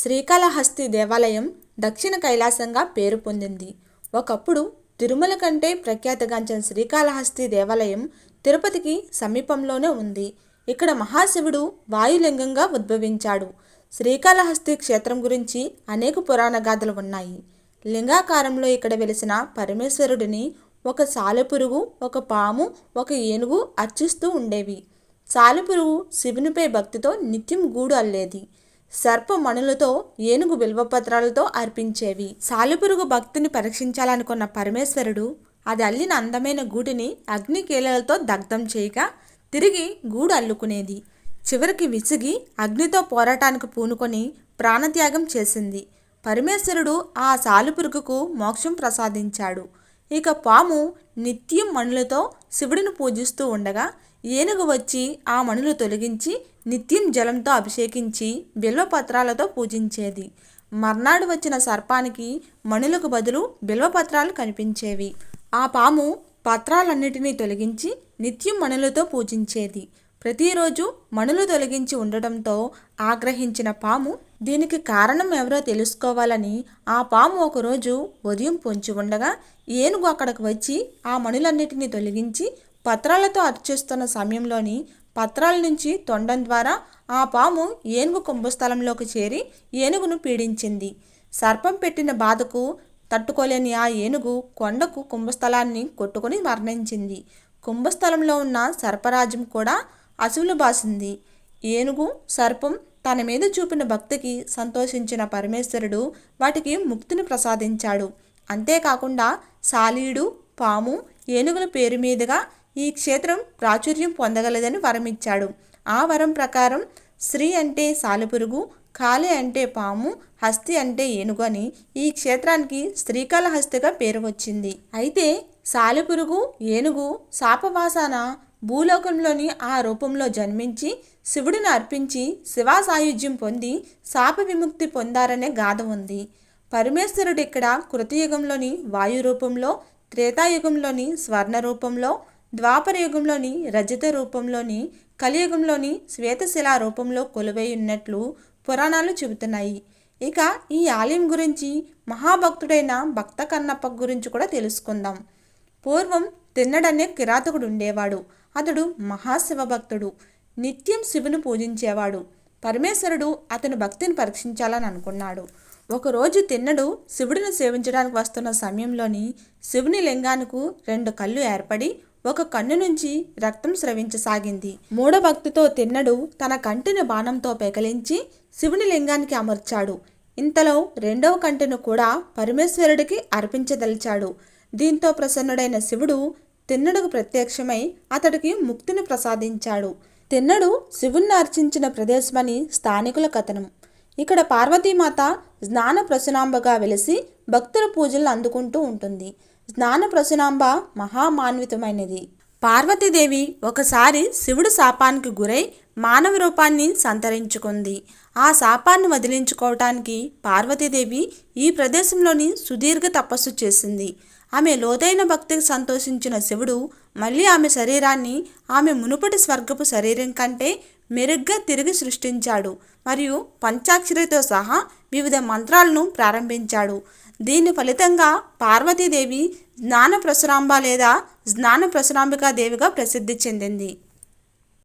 శ్రీకాళహస్తి దేవాలయం దక్షిణ కైలాసంగా పేరు పొందింది. ఒకప్పుడు తిరుమల కంటే ప్రఖ్యాతిగాంచిన శ్రీకాళహస్తి దేవాలయం తిరుపతికి సమీపంలోనే ఉంది. ఇక్కడ మహాశివుడు వాయులింగంగా ఉద్భవించాడు. శ్రీకాళహస్తి క్షేత్రం గురించి అనేక పురాణ గాథలు ఉన్నాయి. లింగాకారంలో ఇక్కడ వెలిసిన పరమేశ్వరుడిని ఒక సాలెపురుగు, ఒక పాము, ఒక ఏనుగు అర్చిస్తూ ఉండేవి. సాలెపురుగు శివునిపై భక్తితో నిత్యం గూడు అల్లేది. సర్పమణులతో, ఏనుగు బిల్వపత్రాలతో అర్పించేవి. సాలెపురుగు భక్తిని పరీక్షించాలనుకున్న పరమేశ్వరుడు అది అల్లిన అందమైన గూటిని అగ్నికీలలతో దగ్ధం చేయగా తిరిగి గూడు అల్లుకునేది. చివరికి విసిగి అగ్నితో పోరాటానికి పూనుకొని ప్రాణత్యాగం చేసింది. పరమేశ్వరుడు ఆ సాలెపురుగుకు మోక్షం ప్రసాదించాడు. ఇక పాము నిత్యం మణులతో శివుడిని పూజిస్తూ ఉండగా ఏనుగు వచ్చి ఆ మణులు తొలగించి నిత్యం జలంతో అభిషేకించి బిల్వపత్రాలతో పూజించేది. మర్నాడు వచ్చిన సర్పానికి మణులకు బదులు బిల్వపత్రాలు కనిపించేవి. ఆ పాము పత్రాలన్నిటినీ తొలగించి నిత్యం మణులతో పూజించేది. ప్రతిరోజు మణులు తొలగించి ఉండటంతో ఆగ్రహించిన పాము దీనికి కారణం ఎవరో తెలుసుకోవాలని ఆ పాము ఒకరోజు ఉదయం పొంచి ఉండగా ఏనుగు అక్కడికి వచ్చి ఆ మణులన్నిటినీ తొలగించి పత్రాలతో అర్చిస్తున్న సమయంలోని పత్రాల నుంచి తొండం ద్వారా ఆ పాము ఏనుగు కుంభస్థలంలోకి చేరి ఏనుగును పీడించింది. సర్పం పెట్టిన బాధకు తట్టుకోలేని ఆ ఏనుగు కొండకు కుంభస్థలాన్ని కొట్టుకుని మరణించింది. కుంభస్థలంలో ఉన్న సర్పరాజ్యం కూడా అసువులు బాసింది. ఏనుగు, సర్పం తన మీద చూపిన భక్తికి సంతోషించిన పరమేశ్వరుడు వాటికి ముక్తిని ప్రసాదించాడు. అంతేకాకుండా సాలీడు, పాము, ఏనుగుల పేరు మీదుగా ఈ క్షేత్రం ప్రాచుర్యం పొందగలదని వరమిచ్చాడు. ఆ వరం ప్రకారం శ్రీ అంటే సాలెపురుగు, కాళి అంటే పాము, హస్తి అంటే ఏనుగు అని ఈ క్షేత్రానికి శ్రీకాళహస్తిగా పేరు వచ్చింది. అయితే సాలెపురుగు, ఏనుగు శాపవాసాన భూలోకంలోని ఆ రూపంలో జన్మించి శివుడిని అర్పించి శివా సాయుధ్యం పొంది శాప విముక్తి పొందారనే గాథ ఉంది. పరమేశ్వరుడు ఇక్కడ కృతయుగంలోని వాయు రూపంలో, త్రేతాయుగంలోని స్వర్ణ రూపంలో, ద్వాపర యుగంలోని రజత రూపంలోని, కలియుగంలోని శ్వేతశిలా రూపంలో కొలువై ఉన్నట్లు పురాణాలు చెబుతున్నాయి. ఇక ఈ ఆలయం గురించి మహాభక్తుడైన భక్త కన్నప్ప గురించి కూడా తెలుసుకుందాం. పూర్వం తిన్నడనే కిరాతకుడు ఉండేవాడు. అతడు మహాశివ భక్తుడు. నిత్యం శివుని పూజించేవాడు. పరమేశ్వరుడు అతని భక్తిని పరీక్షించాలని అనుకున్నాడు. ఒకరోజు తిన్నడు శివుడిని సేవించడానికి వస్తున్న సమయంలోని శివుని లింగానికి 2 కళ్ళు ఏర్పడి ఒక కన్ను నుంచి రక్తం స్రవించసాగింది. మూఢభక్తితో తిన్నడు తన కంటిని బాణంతో పెకలించి శివుని లింగానికి అమర్చాడు. ఇంతలో 2వ కంటిని కూడా పరమేశ్వరుడికి అర్పించదలిచాడు. దీంతో ప్రసన్నుడైన శివుడు తిన్నడుకు ప్రత్యక్షమై అతడికి ముక్తిని ప్రసాదించాడు. తిన్నడు శివుణ్ణి అర్చించిన ప్రదేశమని స్థానికుల కథనం. ఇక్కడ పార్వతీమాత జ్ఞాన ప్రసూనాంబగా వెలిసి భక్తుల పూజలు అందుకుంటూ ఉంటుంది. జ్ఞాన ప్రసూనాంబ మహామాన్వితమైనది. పార్వతీదేవి ఒకసారి శివుడు శాపానికి గురై మానవ రూపాన్ని సంతరించుకుంది. ఆ శాపాన్ని వదిలించుకోవటానికి పార్వతీదేవి ఈ ప్రదేశంలోని సుదీర్ఘ తపస్సు చేసింది. ఆమె లోతైన భక్తికి సంతోషించిన శివుడు మళ్ళీ ఆమె శరీరాన్ని ఆమె మునుపటి స్వర్గపు శరీరం కంటే మెరుగ్గా తిరిగి సృష్టించాడు మరియు పంచాక్షరితో సహా వివిధ మంత్రాలను ప్రారంభించాడు. దీని ఫలితంగా పార్వతీదేవి జ్ఞాన ప్రసూనాంబ లేదా జ్ఞాన ప్రసూనాంబికా దేవిగా ప్రసిద్ధి చెందింది.